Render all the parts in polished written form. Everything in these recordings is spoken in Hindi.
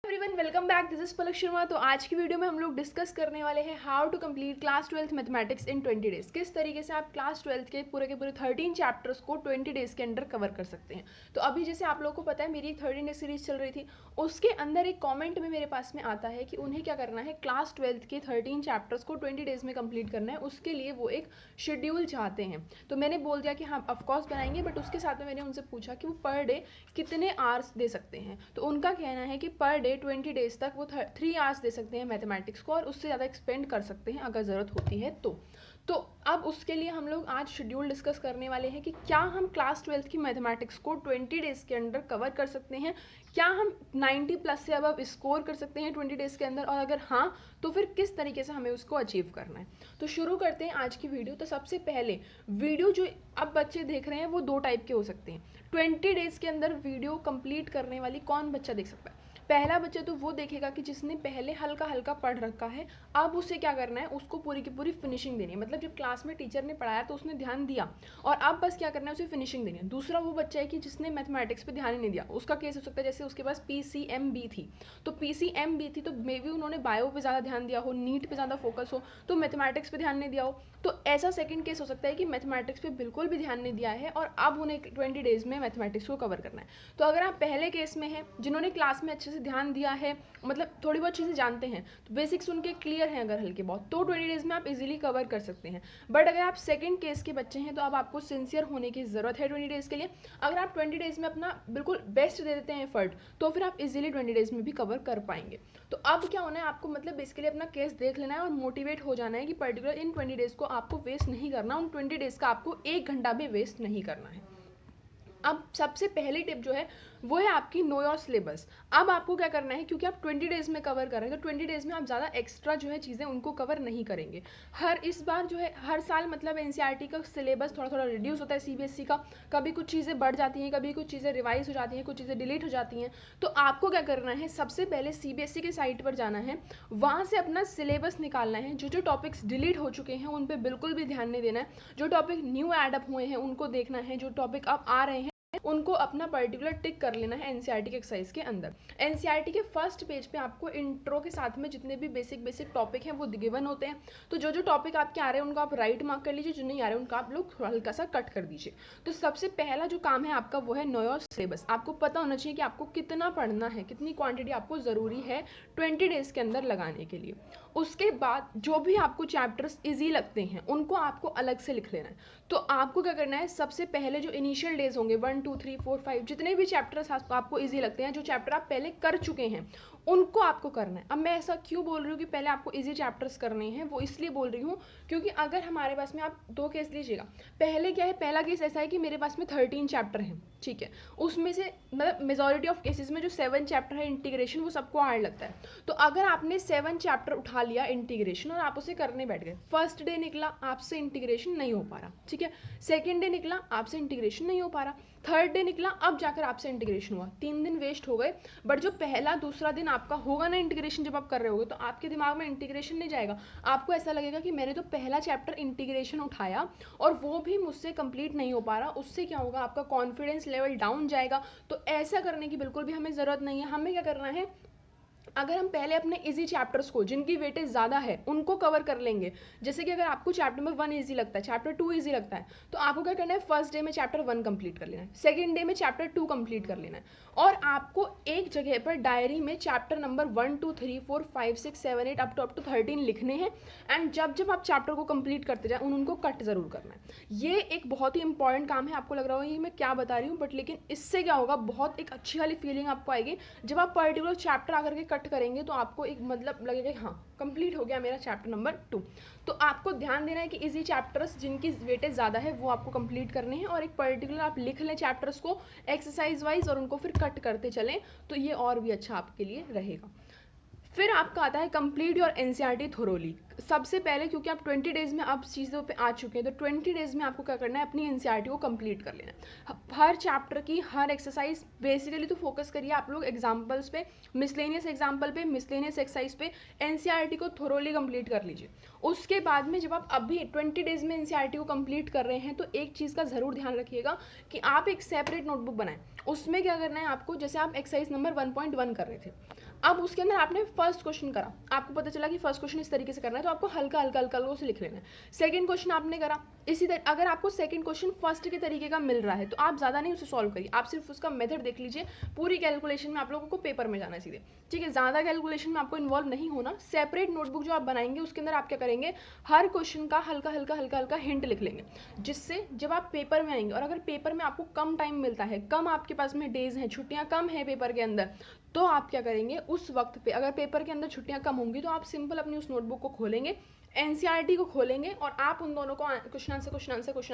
Everyone welcome back, this is Palak Sharma. तो आज की वीडियो में हम लोग डिस्कस करने वाले हैं how to complete class 12th mathematics in 20 days. किस तरीके से आप क्लास 12th के पूरे 13 चैप्टर्स को 20 डेज के अंदर कवर कर सकते हैं। तो अभी जैसे आप लोगों को पता है मेरी एक 13 डे सीरीज चल रही थी, उसके अंदर एक कॉमेंट में मेरे पास में आता है कि उन्हें क्या करना है, क्लास 12th के 13 चैप्टर्स को 20 डेज में कंप्लीट करना है। उसके लिए वो एक शेड्यूल चाहते हैं। तो मैंने बोल दिया कि हाँ ऑफकोर्स बनाएंगे, बट उसके साथ में मैंने उनसे पूछा कि वो पर डे कितने आवर्स दे सकते हैं। तो उनका कहना है कि पर डे 20 डेज तक वो 3 आवर्स दे सकते हैं मैथमेटिक्स को, और उससे ज़्यादा एक्सपेंड कर सकते हैं अगर ज़रूरत होती है तो अब उसके लिए हम लोग आज शेड्यूल डिस्कस करने वाले हैं कि क्या हम क्लास 12th की मैथमेटिक्स को 20 डेज के अंदर कवर कर सकते हैं, क्या हम 90 प्लस से अब स्कोर कर सकते हैं 20 डेज के अंदर, और अगर हाँ तो फिर किस तरीके से हमें उसको अचीव करना है। तो शुरू करते हैं आज की वीडियो। तो सबसे पहले वीडियो जो अब बच्चे देख रहे हैं वो दो टाइप के हो सकते हैं। 20 डेज के अंदर वीडियो कंप्लीट करने वाली कौन बच्चा देख सकता है? पहला बच्चा तो वो देखेगा कि जिसने पहले हल्का हल्का पढ़ रखा है, अब उसे क्या करना है, उसको पूरी की पूरी फिनिशिंग देनी है। मतलब जब क्लास में टीचर ने पढ़ाया तो उसने ध्यान दिया और अब बस क्या करना है, उसे फिनिशिंग देनी है। दूसरा वो बच्चा है कि जिसने मैथमेटिक्स पे ध्यान ही नहीं दिया। उसका केस हो सकता है जैसे उसके पास PCMB थी, तो PCMB थी तो मे बी उन्होंने बायो पे ज़्यादा ध्यान दिया हो, नीट पे ज़्यादा फोकस हो, तो मैथमेटिक्स पे ध्यान नहीं दिया हो। तो ऐसा सेकंड केस हो सकता है कि मैथमेटिक्स पे बिल्कुल भी ध्यान नहीं दिया है और अब उन्हें 20 डेज में मैथमेटिक्स को कवर करना है। तो अगर आप पहले केस में हैं, जिन्होंने क्लास में अच्छे से ध्यान दिया है, मतलब थोड़ी बहुत चीज़ें जानते हैं, तो बेसिक्स उनके क्लियर हैं अगर हल्के बहुत, तो 20 डेज में आप इजीली कवर कर सकते हैं। बट अगर आप सेकंड केस के बच्चे हैं तो अब आपको सिंसियर होने की ज़रूरत है 20 डेज के लिए। अगर आप 20 डेज में अपना बिल्कुल बेस्ट दे देते हैं एफर्ट, तो फिर आप इजीली 20 डेज में भी कवर कर पाएंगे। तो अब क्या होना है, आपको मतलब बेसिकली अपना केस देख लेना है और मोटिवेट हो जाना है कि पर्टिकुलर इन 20 डेज को आपको वेस्ट नहीं करना। उन 20 डेज का आपको 1 घंटा भी वेस्ट नहीं करना है। अब सबसे पहली टिप जो है वो है आपकी नो योर सिलेबस। अब आपको क्या करना है, क्योंकि आप 20 डेज में कवर कर रहे हैं तो 20 डेज में आप ज़्यादा एक्स्ट्रा जो है चीज़ें उनको कवर नहीं करेंगे। इस बार जो है हर साल मतलब NCERT का सिलेबस थोड़ा थोड़ा रिड्यूस होता है, CBSE का। कभी कुछ चीज़ें बढ़ जाती हैं, कभी कुछ चीज़ें रिवाइज हो जाती हैं, कुछ चीज़ें डिलीट हो जाती हैं। तो आपको क्या करना है, सबसे पहले CBSE के साइट पर जाना है, वहाँ से अपना सिलेबस निकालना है। जो जो टॉपिक्स डिलीट हो चुके हैं उन पर बिल्कुल भी ध्यान नहीं देना है। जो टॉपिक न्यू एडअप हुए हैं उनको देखना है, जो टॉपिक अब आ रहे हैं उनको अपना पर्टिकुलर टिक कर लेना है NCERT के एक्सरसाइज के अंदर। NCERT के फर्स्ट पेज पे आपको इंट्रो के साथ में जितने भी बेसिक टॉपिक हैं वो गिवन होते हैं। तो जो जो टॉपिक आपके आ रहे हैं उनको आप राइट मार्क कर लीजिए, जो नहीं आ रहे हैं उनका आप लोग हल्का सा कट कर दीजिए। तो सबसे पहला जो काम है आपका वो है नो योर सिलेबस। आपको पता होना चाहिए कि आपको कितना पढ़ना है, कितनी क्वांटिटी आपको ज़रूरी है 20 डेज के अंदर लगाने के लिए। उसके बाद जो भी आपको चैप्टर्स ईजी लगते हैं उनको आपको अलग से लिख लेना है। तो आपको क्या करना है, सबसे पहले जो इनिशियल डेज होंगे 1 2 3 4 5 जितने भी चैप्टर्स आपको इजी लगते हैं, जो चैप्टर आप पहले कर चुके हैं उनको आपको करना है। अब मैं ऐसा क्यों बोल रही हूँ कि पहले आपको इजी चैप्टर्स करने हैं, वो इसलिए बोल रही हूँ क्योंकि अगर हमारे पास में, आप दो केस लीजिएगा। पहले क्या है, पहला केस ऐसा है कि मेरे पास में 13 चैप्टर हैं, ठीक है, उसमें से मतलब मेजॉरिटी ऑफ केसेस में जो 7 चैप्टर है इंटीग्रेशन वो सबको हार्ड लगता है। तो अगर आपने 7 चैप्टर उठा लिया इंटीग्रेशन और आप उसे करने बैठ गए, फर्स्ट डे निकला आपसे इंटीग्रेशन नहीं हो पा रहा, ठीक है, सेकेंड डे निकला आपसे इंटीग्रेशन नहीं हो पा रहा, थर्ड डे निकला अब जाकर आपसे इंटीग्रेशन हुआ, 3 दिन वेस्ट हो गए। बट जो पहला दूसरा दिन आपका होगा ना इंटीग्रेशन, जब आप कर रहे होगे तो आपके दिमाग में इंटीग्रेशन नहीं जाएगा। आपको ऐसा लगेगा कि मैंने तो पहला चैप्टर इंटीग्रेशन उठाया और वो भी मुझसे कंप्लीट नहीं हो पा रहा। उससे क्या होगा, आपका कॉन्फिडेंस लेवल डाउन जाएगा। तो ऐसा करने की बिल्कुल भी हमें ज़रूरत नहीं है। हमें क्या करना है, अगर हम पहले अपने इजी चैप्टर्स को जिनकी वेटेज ज़्यादा है उनको कवर कर लेंगे, जैसे कि अगर आपको चैप्टर नंबर 1 इजी लगता है, चैप्टर 2 इजी लगता है, तो आपको क्या करना है, फर्स्ट डे में चैप्टर 1 कंप्लीट कर लेना है, सेकंड डे में चैप्टर 2 कंप्लीट कर लेना है, और आपको एक जगह पर डायरी में चैप्टर नंबर 1 2 3 4 5 6 7 8 अप टू 13 लिखने हैं। एंड जब जब आप चैप्टर को कंप्लीट करते जाए उनको कट ज़रूर करना है। ये एक बहुत ही इंपॉर्टेंट काम है। आपको लग रहा होगा ये मैं क्या बता रही हूँ, बट लेकिन इससे क्या होगा, बहुत एक अच्छी वाली फीलिंग आपको आएगी। जब आप पर्टिकुलर चैप्टर आकर के कट करेंगे तो आपको एक मतलब लगेगा हाँ कंप्लीट हो गया मेरा चैप्टर नंबर 2। तो आपको ध्यान देना है कि इजी चैप्टर्स जिनकी वेटेज ज़्यादा है वो आपको कंप्लीट करने हैं, और एक पर्टिकुलर आप लिख लें चैप्टर्स को एक्सरसाइज वाइज और उनको फिर कट करते चलें, तो ये और भी अच्छा आपके लिए रहेगा। फिर आपका आता है कंप्लीट योर NCERT थोरोली। सबसे पहले क्योंकि आप 20 डेज में अब चीज़ों पे आ चुके हैं, तो 20 डेज में आपको क्या करना है, अपनी NCERT को कंप्लीट कर लेना है। हर चैप्टर की हर एक्सरसाइज बेसिकली तो फोकस करिए आप लोग एग्जाम्पल्स पे, मिसलेनियस एग्जाम्पल पे, मिसलेनियस एक्सरसाइज पे NCERT को थोरोली कंप्लीट कर लीजिए। उसके बाद में जब आप अभी 20 डेज में NCERT को कंप्लीट कर रहे हैं तो एक चीज़ का ज़रूर ध्यान रखिएगा कि आप एक सेपरेट नोटबुक बनाएं। उसमें क्या करना है आपको, जैसे आप एक्सरसाइज नंबर 1.1 कर रहे थे, अब उसके अंदर आपने फर्स्ट क्वेश्चन करा, आपको पता चला कि फर्स्ट क्वेश्चन इस तरीके से करना है, तो आपको हल्का हल्का हल्का हल्का उसे लिख लेना है। सेकंड क्वेश्चन आपने करा इसी तरह, अगर आपको सेकंड क्वेश्चन फर्स्ट के तरीके का मिल रहा है तो आप ज़्यादा नहीं उसे सॉल्व करिए, आप सिर्फ उसका मेथड देख लीजिए। पूरी कैलकुलेशन में आप लोगों को पेपर में जाना है सीधे, ठीक है, ज़्यादा कैलकुलेशन में आपको इन्वॉल्व नहीं होना। सेपरेट नोटबुक जो आप बनाएंगे उसके अंदर आप क्या करेंगे, हर क्वेश्चन का हल्का हल्का हल्का हल्का हिंट लिख लेंगे, जिससे जब आप पेपर में आएंगे और अगर पेपर में आपको कम टाइम मिलता है, कम आपके पास में डेज हैं, छुट्टियां कम है पेपर के अंदर, तो आप क्या करेंगे उस वक्त पे, अगर पेपर के अंदर छुट्टियां कम होंगी तो आप सिंपल अपनी उस नोटबुक को खोलेंगे, एनसीईआरटी को खोलेंगे और आप उन दोनों को क्वेश्चन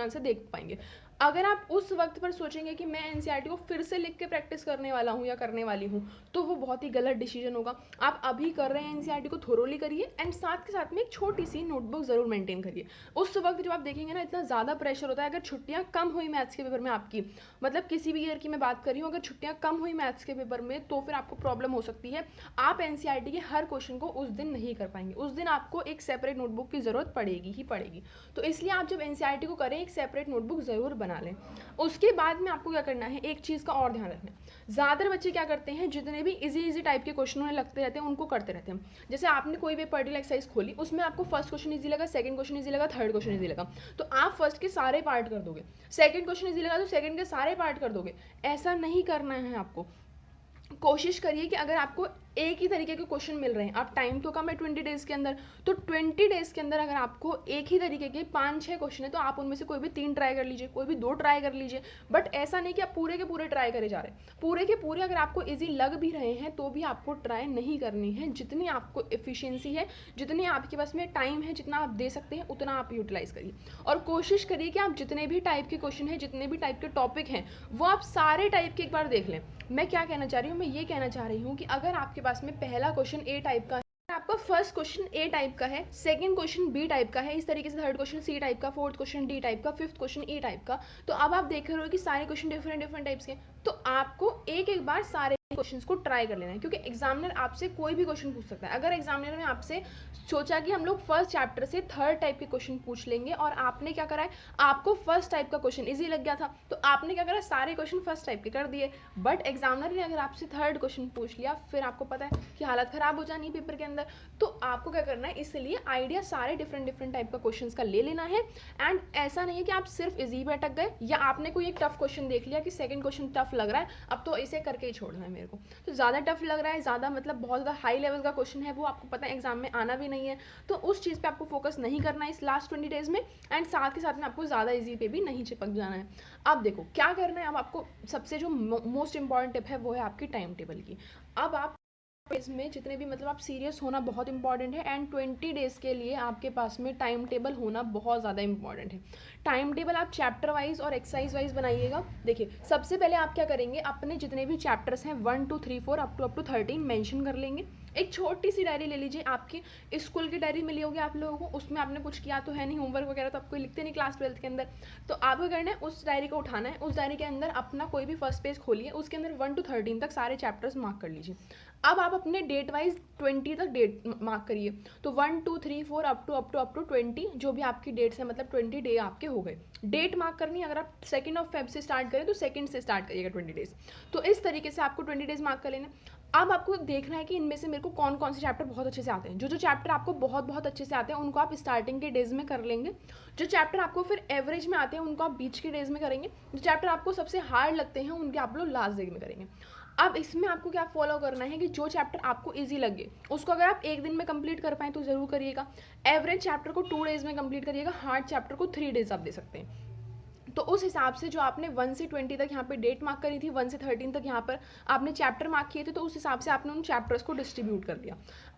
आंसर देख पाएंगे। अगर आप उस वक्त पर सोचेंगे कि मैं एनसीईआरटी को फिर से लिख के प्रैक्टिस करने वाला हूँ या करने वाली हूँ, तो वो बहुत ही गलत डिसीजन होगा। आप अभी कर रहे हैं एनसीईआरटी को थोरोली करिए एंड साथ के साथ में एक छोटी सी नोटबुक जरूर मेंटेन करिए। उस वक्त जब आप देखेंगे ना इतना ज़्यादा प्रेशर होता है, अगर छुट्टियाँ कम हुई मैथ्स के पेपर में आपकी, मतलब किसी भी ईयर की मैं बात कर रही हूँ, अगर छुट्टियाँ कम हुई मैथ्स के पेपर में तो फिर आपको प्रॉब्लम हो सकती है। आप एनसीईआरटी के हर क्वेश्चन को उस दिन नहीं कर पाएंगे, उस दिन आपको एक सेपरेट नोटबुक की ज़रूरत पड़ेगी ही पड़ेगी। तो इसलिए आप जब एनसीईआरटी को करें एक सेपरेट नोटबुक ज़रूर बना लें। उसके बाद में आपको क्या करना है, एक चीज़ का और ध्यान रखना है। ज़्यादातर बच्चे क्या करते हैं, जितने भी इजी टाइप के क्वेश्चन उन्हें लगते रहते हैं उनको करते रहते हैं। जैसे आपने कोई भी पर्टिकुलर एक्सरसाइज खोली, उसमें आपको फर्स्ट क्वेश्चन इजी लगा, सेकंड क्वेश्चन इजी लगा, थर्ड क्वेश्चन इजी लगा, तो आप फर्स्ट के सारे पार्ट कर दोगे। सेकंड क्वेश्चन इजी लगा तो सेकंड के सारे पार्ट कर दोगे। ऐसा नहीं करना है आपको। कोशिश करिए कि अगर आपको एक ही तरीके के क्वेश्चन मिल रहे हैं, आप टाइम तो कम है 20 डेज़ के अंदर, तो 20 डेज़ के अंदर अगर आपको एक ही तरीके के 5-6 क्वेश्चन है तो आप उनमें से कोई भी 3 ट्राई कर लीजिए, कोई भी 2 ट्राई कर लीजिए। बट ऐसा नहीं कि आप पूरे के पूरे ट्राई करे जा रहे हैं। पूरे के पूरे अगर आपको ईजी लग भी रहे हैं तो भी आपको ट्राई नहीं करनी है। जितनी आपको एफिशिएंसी है, जितनी आपके पास में टाइम है, जितना आप दे सकते हैं उतना आप यूटिलाइज करिए। और कोशिश करिए कि आप जितने भी टाइप के क्वेश्चन हैं, जितने भी टाइप के टॉपिक हैं, वो आप सारे टाइप के एक बार देख लें। मैं क्या कहना चाह रही हूँ, मैं ये कहना चाह रही हूँ कि अगर आपके पास में पहला क्वेश्चन ए टाइप का है, आपका फर्स्ट क्वेश्चन ए टाइप का है, सेकंड क्वेश्चन बी टाइप का है, इस तरीके से थर्ड क्वेश्चन सी टाइप का, फोर्थ क्वेश्चन डी टाइप का, फिफ्थ क्वेश्चन ई टाइप का, तो अब आप देख रहे हो कि सारे क्वेश्चन डिफरेंट टाइप्स के, तो आपको एक बार सारे क्वेश्चंस को ट्राई कर लेना है, क्योंकि एग्जामिनर आपसे कोई भी क्वेश्चन पूछ सकता है। अगर एग्जामिनर ने आपसे सोचा कि हम लोग फर्स्ट चैप्टर से थर्ड टाइप के क्वेश्चन पूछ लेंगे और आपने क्या करा है, आपको फर्स्ट टाइप का क्वेश्चन इजी लग गया था तो आपने क्या करा, सारे क्वेश्चन फर्स्ट टाइप के कर दिए। बट एग्जामिनर ने अगर आपसे थर्ड क्वेश्चन पूछ लिया, फिर आपको पता है कि हालत खराब हो जानी पेपर के अंदर। तो आपको क्या करना है, इसलिए आइडिया सारे डिफरेंट टाइप का क्वेश्चन का ले लेना है। एंड ऐसा नहीं है कि आप सिर्फ इजी पे अटक गए, या आपने कोई एक टफ क्वेश्चन देख लिया कि सेकंड क्वेश्चन टफ लग रहा है, अब तो इसे करके ही छोड़ना है मेरे को, तो ज़्यादा टफ लग रहा है, ज़्यादा मतलब बहुत ज़्यादा हाई लेवल का क्वेश्चन है, वो आपको पता है एग्जाम में आना भी नहीं है, तो उस चीज़ पे आपको फोकस नहीं करना है इस लास्ट 20 डेज में। एंड साथ के साथ में आपको ज़्यादा इजी पे भी नहीं चिपक जाना है। अब देखो क्या करना है, अब आपको सबसे जो मोस्ट इंपॉर्टेंट टिप है वो है आपकी टाइम टेबल की। अब आप इसमें जितने भी मतलब आप सीरियस होना बहुत इंपॉर्टेंट है, एंड 20 डेज़ के लिए आपके पास में टाइम टेबल होना बहुत ज़्यादा इंपॉर्टेंट है। टाइम टेबल आप चैप्टर वाइज और एक्सरसाइज वाइज बनाइएगा। देखिए सबसे पहले आप क्या करेंगे, अपने जितने भी चैप्टर्स हैं 1 2 3 4 अप टू 13 मेंशन कर लेंगे। एक छोटी सी डायरी ले लीजिए, आपकी स्कूल की डायरी मिली होगी आप लोगों को, उसमें आपने कुछ किया तो है नहीं, होमवर्क वगैरह तो आपको लिखते नहीं क्लास 12th के अंदर, तो आपको करना है उस डायरी को उठाना है, उस डायरी के अंदर अपना कोई भी फर्स्ट पेज खोलिए, उसके अंदर 1 to 13 तक सारे चैप्टर्स मार्क कर लीजिए। अब आप अपने डेट वाइज 20 तक डेट मार्क करिए, तो 1 2 3 4 अप टू 20 जो भी आपकी डेट्स हैं, मतलब 20 डे आपके हो गए। डेट मार्क करनी, अगर आप 2 Feb से स्टार्ट करें तो 2 से स्टार्ट करिएगा 20 डेज। तो इस तरीके से आपको 20 डेज मार्क कर लेना। अब आपको देखना है कि इनमें से मेरे को कौन कौन से चैप्टर बहुत अच्छे से आते हैं। जो चैप्टर आपको बहुत अच्छे से आते हैं उनको आप स्टार्टिंग के डेज में कर लेंगे। जो चैप्टर आपको फिर एवरेज में आते हैं उनको आप बीच के डेज में करेंगे। जो चैप्टर आपको सबसे हार्ड लगते हैं उनके आप लोग लास्ट डे में करेंगे। अब इसमें आपको क्या फॉलो करना है कि जो चैप्टर आपको इजी लगे उसको अगर आप एक दिन में कंप्लीट कर पाएँ तो ज़रूर करिएगा। एवरेज चैप्टर को 2 डेज़ में कंप्लीट करिएगा, हार्ड चैप्टर को 3 डेज़ आप दे सकते हैं। तो उस हिसाब से जो आपने 1 से 20 तक यहाँ पे डेट मार्क करी थी, 1 से 13 तक यहाँ पर आपने चैप्टर मार्क किए थे, तो उस हिसाब से आपने उन चैप्टर्स को डिस्ट्रीब्यूट कर दिया।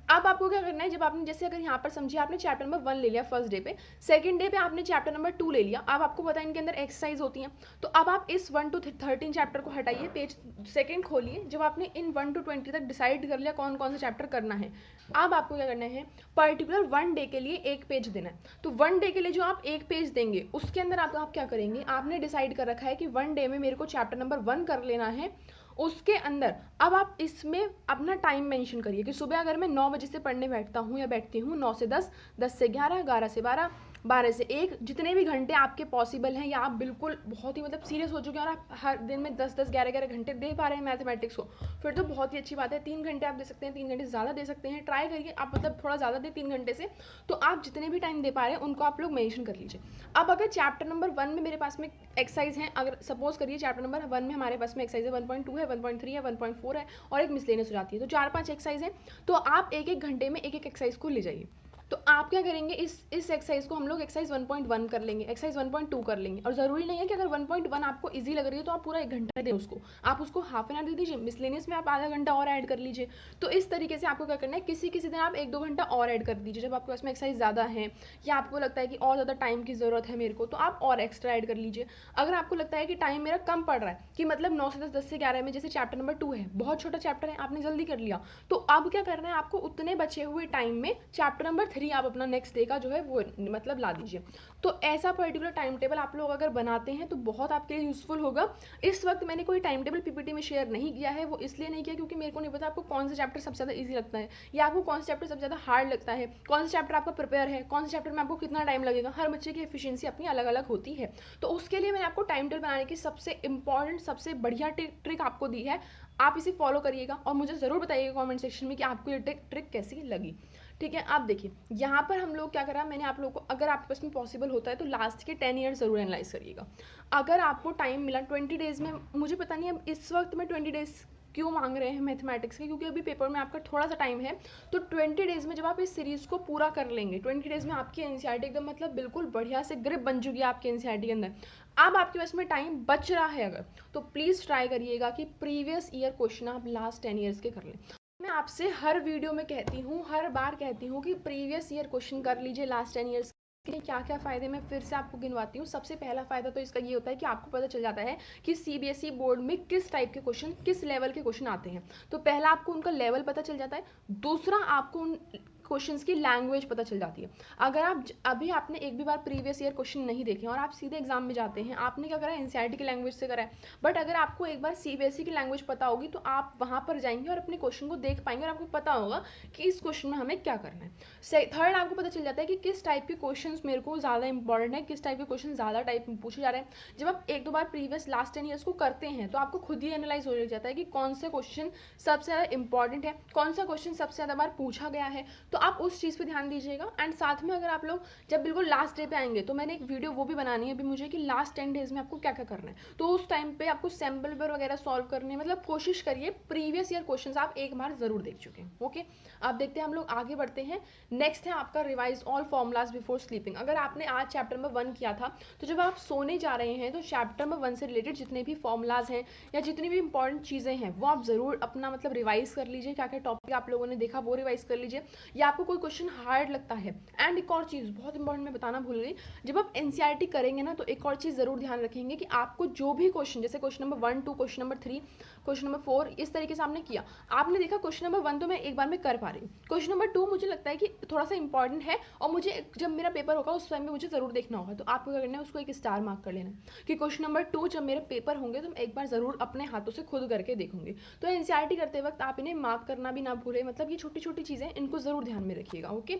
अब आपको क्या करना है, जब आपने जैसे अगर यहाँ पर समझिए आपने चैप्टर नंबर 1 ले लिया फर्स्ट डे पे, सेकंड डे पे आपने चैप्टर नंबर 2 ले लिया। अब आपको पता है इनके अंदर एक्सरसाइज होती हैं, तो अब आप इस 1 to 13 चैप्टर को हटाइए, पेज सेकंड खोलिए। जब आपने इन 1 to 20 तक डिसाइड कर लिया कौन कौन सा चैप्टर करना है, अब आपको क्या करना है, पर्टिकुलर 1 डे के लिए एक पेज देना है। तो 1 डे के लिए जो आप एक पेज देंगे उसके अंदर आप क्या करेंगे, आपने डिसाइड कर रखा है कि 1 डे में मेरे को चैप्टर नंबर 1 कर लेना है। उसके अंदर अब आप इसमें अपना टाइम मेंशन करिए कि सुबह अगर मैं 9 बजे से पढ़ने बैठता हूँ या बैठती हूँ, 9 से 10, 10 से 11, 11 से 12, 12 से 1 जितने भी घंटे आपके पॉसिबल हैं, या आप बिल्कुल बहुत ही मतलब सीरियस हो चुके हैं और आप हर दिन में 10-10, 11-11 घंटे दे पा रहे हैं मैथमेटिक्स को, फिर तो बहुत ही अच्छी बात है। 3 घंटे आप दे सकते हैं, 3 घंटे से ज़्यादा दे सकते हैं, ट्राई करिए आप मतलब थोड़ा ज़्यादा दें 3 घंटे से। तो आप जितने भी टाइम दे पा रहे हैं उनको आप लोग मेंशन कर लीजिए। अब अगर चैप्टर नंबर 1 में मेरे पास में एक्सरसाइज है, अगर सपोज करिए चैप्टर नंबर 1 में हमारे पास में एक्सरसाइज है 1.2 है, 1.3 है, 1.4 है और एक मिसलेनियस हो जाती है, तो 4-5 एक्सरसाइज है। तो आप एक एक घंटे में एक एक एक्सरसाइज को ले जाइए। तो आप क्या करेंगे, इस एक्सरसाइज को हम लोग एक्सरसाइज 1.1 कर लेंगे, एक्सरसाइज 1.2 कर लेंगे। और ज़रूरी नहीं है कि अगर 1.1 आपको इजी लग रही है तो आप पूरा 1 घंटा दें उसको, आप उसको हाफ एन आवर दे दीजिए, मिसलेनियस में आप आधा घंटा और ऐड कर लीजिए। तो इस तरीके से आपको क्या करना है, किसी किसी दिन आप 1-2 घंटा और ऐड कर दीजिए जब आपके पास में एक्सरसाइज ज़्यादा है, या आपको लगता है कि और ज़्यादा टाइम की ज़रूरत है मेरे को, तो आप और एक्स्ट्रा ऐड कर लीजिए। अगर आपको लगता है कि टाइम मेरा कम पड़ रहा है, कि मतलब 9 से 10, 10 से 11 में, जैसे चैप्टर नंबर 2 है, बहुत छोटा चैप्टर है, आपने जल्दी कर लिया, तो अब क्या करना है आपको, उतने बचे हुए टाइम में चैप्टर नंबर 3 आप अपना नेक्स्ट डे का जो है वो मतलब ला दीजिए। तो ऐसा पर्टिकुलर टाइम टेबल आप लोग अगर बनाते हैं तो बहुत आपके लिए यूजफुल होगा। इस वक्त मैंने कोई टाइम टेबल पीपीटी में शेयर नहीं किया है, वो इसलिए नहीं किया क्योंकि मेरे को नहीं पता आपको कौन सा चैप्टर सबसे ज़्यादा ईजी लगता है, या आपको कौन सा चैप्टर सबसे ज़्यादा हार्ड लगता है, कौन सा चैप्टर आपका प्रिपेयर है, कौन सा चैप्टर में आपको कितना टाइम लगेगा। हर बच्चे की एफिशिएंसी अपनी अलग अलग होती है, तो उसके लिए मैंने आपको टाइम टेबल बनाने की सबसे इंपॉर्टेंट, सबसे बढ़िया ट्रिक आपको दी है। आप इसे फॉलो करिएगा और मुझे ज़रूर बताइएगा कमेंट सेक्शन में कि आपको ये ट्रिक कैसी लगी। ठीक है, आप देखिए यहाँ पर हम लोग क्या करा, मैंने आप लोगों को, अगर आपके पास में पॉसिबल होता है तो लास्ट के 10 ईयर ज़रूर एनालाइज करिएगा। अगर आपको टाइम मिला 20 डेज़ में, मुझे पता नहीं अब इस वक्त में 20 डेज़ क्यों मांग रहे हैं मैथमेटिक्स के, क्योंकि अभी पेपर में आपका थोड़ा सा टाइम है। तो 20 डेज़ में जब आप इस सीरीज़ को पूरा कर लेंगे, 20 डेज़ में आपकी एनसीईआरटी एकदम मतलब बिल्कुल बढ़िया से ग्रिप बन चुकी है आपकी एनसीईआरटी के अंदर। अब आपके पास में टाइम बच रहा है अगर, तो प्लीज़ ट्राई करिएगा कि प्रीवियस ईयर क्वेश्चन आप लास्ट 10 ईयर्स के कर लें। मैं आपसे हर वीडियो में कहती हूँ, हर बार कहती हूँ कि प्रीवियस ईयर क्वेश्चन कर लीजिए लास्ट 10 ईयर्स के। क्या क्या फ़ायदे मैं फिर से आपको गिनवाती हूँ। सबसे पहला फ़ायदा तो इसका ये होता है कि आपको पता चल जाता है कि सीबीएसई बोर्ड में किस टाइप के क्वेश्चन, किस लेवल के क्वेश्चन आते हैं। तो पहला आपको उनका लेवल पता चल जाता है, दूसरा आपको उन क्वेश्चंस की लैंग्वेज पता चल जाती है। अगर आप अभी आपने एक भी बार प्रीवियस ईयर क्वेश्चन नहीं देखे और आप सीधे एग्जाम में जाते हैं, आपने क्या करा है, एनसीईआरटी की लैंग्वेज से करा है, बट अगर आपको एक बार सीबीएसई की लैंग्वेज पता होगी तो आप वहाँ पर जाएंगे और अपने क्वेश्चन को देख पाएंगे और आपको पता होगा कि इस क्वेश्चन में हमें क्या करना है। थर्ड, आपको पता चल जाता है कि किस टाइप के क्वेश्चन मेरे को ज़्यादा इंपॉर्टेंट है, किस टाइप के क्वेश्चन ज़्यादा टाइप में पूछे जा रहे हैं। जब आप 1-2 बार प्रीवियस लास्ट 10 ईयर्स को करते हैं तो आपको खुद ही एनालाइज हो जाता है कि कौन सा क्वेश्चन सबसे ज़्यादा इंपॉर्टेंट है, कौन सा क्वेश्चन सबसे ज़्यादा बार पूछा गया है। तो आप उस चीज़ पर ध्यान दीजिएगा। एंड साथ में अगर आप लोग जब बिल्कुल लास्ट डे पे आएंगे तो मैंने एक वीडियो वो भी बनानी है अभी मुझे कि लास्ट 10 डेज में आपको क्या क्या करना है, तो उस टाइम पे आपको सैम्पल पेपर वगैरह सॉल्व करने, मतलब कोशिश करिए प्रीवियस ईयर क्वेश्चंस आप एक बार जरूर देख चुके हैं। ओके, अब देखते हैं, हम लोग आगे बढ़ते हैं। नेक्स्ट है आपका revise all formulas before sleeping. अगर आपने आज चैप्टर नंबर 1 किया था तो जब आप सोने जा रहे हैं तो चैप्टर नंबर 1 से रिलेटेड जितने भी फॉर्मूलाज हैं या जितनी भी इंपॉर्टेंट चीज़ें हैं वो आप ज़रूर अपना मतलब रिवाइज कर लीजिए। क्या क्या टॉपिक आप लोगों ने देखा वो रिवाइज कर लीजिए, या आपको कोई क्वेश्चन हार्ड लगता है। एंड एक और चीज़ बहुत इंपॉर्टेंट मैं बताना भूल गई, जब आप एनसीईआरटी करेंगे ना तो एक और चीज़ ज़रूर ध्यान रखेंगे कि आपको जो भी क्वेश्चन, जैसे question number 1, 2, question number 3, question number 4, इस तरीके से आपने किया, आपने देखा क्वेश्चन नंबर 1 तो मैं एक बार में कर पा रही हूँ, क्वेश्चन नंबर 2 मुझे लगता है कि थोड़ा सा इंपॉर्टेंट है और मुझे जब मेरा पेपर होगा उस टाइम में मुझे ज़रूर देखना होगा, तो आपको क्या करना है, उसको एक स्टार मार्क कर लेना कि क्वेश्चन नंबर 2 जब मेरे पेपर होंगे तो मैं एक बार ज़रूर अपने हाथों से खुद करके देखूंगी। तो एनसीईआरटी करते वक्त आप इन्हें मार्क करना भी ना भूलें, मतलब ये छोटी छोटी चीज़ें इनको ज़रूर ध्यान में रखिएगा। ओके,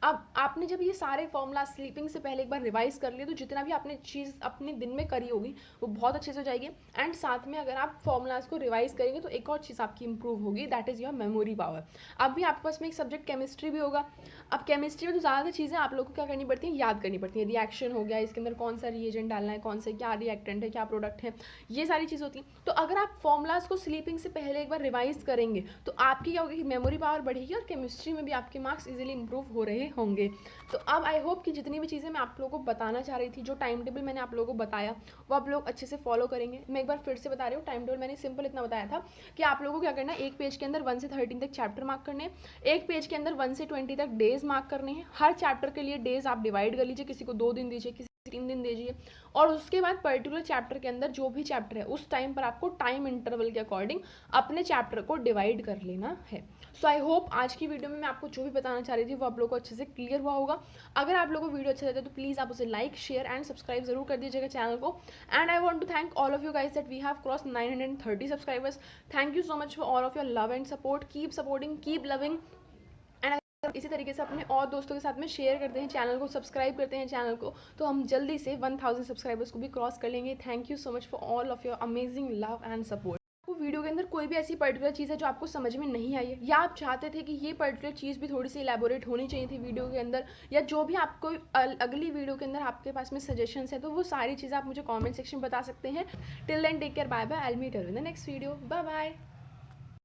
अब आपने जब ये सारे फॉर्मूला स्लीपिंग से पहले एक बार रिवाइज कर लिए तो जितना भी आपने चीज़ अपने दिन में करी होगी वो बहुत अच्छे से हो जाएगी। एंड साथ में अगर आप फॉर्मूलाज को रिवाइज करेंगे तो एक और चीज़ आपकी इंप्रूव होगी, that is your memory power. अब भी आपके पास में एक सब्जेक्ट केमिस्ट्री भी होगा। अब केमिस्ट्री में तो ज़्यादा चीज़ें आप लोगों को क्या करनी पड़ती हैं, याद करनी पड़ती है। रिएक्शन हो गया, इसके अंदर कौन सा रिएजेंट डालना है, कौन से क्या रिएक्टेंट है, क्या प्रोडक्ट है, ये सारी चीज़ होती हैं। तो अगर आप फॉर्मूलाज को स्लीपिंग से पहले एक बार रिवाइज करेंगे तो आपकी क्या होगी, मेमोरी पावर बढ़ेगी और केमिस्ट्री में भी आपके मार्क्स इजीली इंप्रूव हो रहे होंगे। तो अब आई होप कि जितनी भी चीज़ें मैं आप लोगों को बताना चाह रही थी, जो टाइम टेबल मैंने आप लोगों को बताया वो आप लोग अच्छे से फॉलो करेंगे। मैं एक बार फिर से बता रही हूँ, टाइम टेबल मैंने सिंपल इतना बताया था कि आप लोगों को क्या करना है, एक पेज के अंदर 1 से 13 तक चैप्टर मार्क करने हैं, एक पेज के अंदर 1 से 20 तक डेज मार्क करने हैं। हर चैप्टर के लिए डेज आप डिवाइड कर लीजिए, किसी को 2 दिन दीजिए, किसी 3 दिन दीजिए, और उसके बाद पर्टिकुलर चैप्टर के अंदर जो भी चैप्टर है उस टाइम पर आपको टाइम इंटरवल के अकॉर्डिंग अपने चैप्टर को डिवाइड कर लेना है। सो आई होप आज की वीडियो में मैं आपको जो भी बताना चाह रही थी वो आप लोगों को अच्छे से क्लियर हुआ होगा। अगर आप लोगों को वीडियो अच्छा लगता है तो प्लीज़ आप उसे लाइक, शेयर एंड सब्सक्राइब जरूर कर दीजिएगा चैनल को। And I want to thank all of you guys that we have cross 930 subscribers. Thank you so much for all of your love and support. Keep supporting, keep loving. इसी तरीके से अपने और दोस्तों के साथ में शेयर करते हैं, चैनल को सब्सक्राइब करते हैं चैनल को, तो हम जल्दी से 1000 सब्सक्राइबर्स को भी क्रॉस कर लेंगे। Thank you so much for all of your amazing love and support. आपको वीडियो के अंदर कोई भी ऐसी पर्टिकुलर चीज़ है जो आपको समझ में नहीं आई है, या आप चाहते थे कि ये पर्टिकुलर चीज़ भी थोड़ी सी इलेबोरेट होनी चाहिए थी वीडियो के अंदर, या जो भी आपको अगली वीडियो के अंदर आपके पास में सजेशंस है, तो वो सारी चीज़ें आप मुझे कमेंट सेक्शन में बता सकते हैं। Till then take care, bye bye, I will meet you in the next video, bye bye.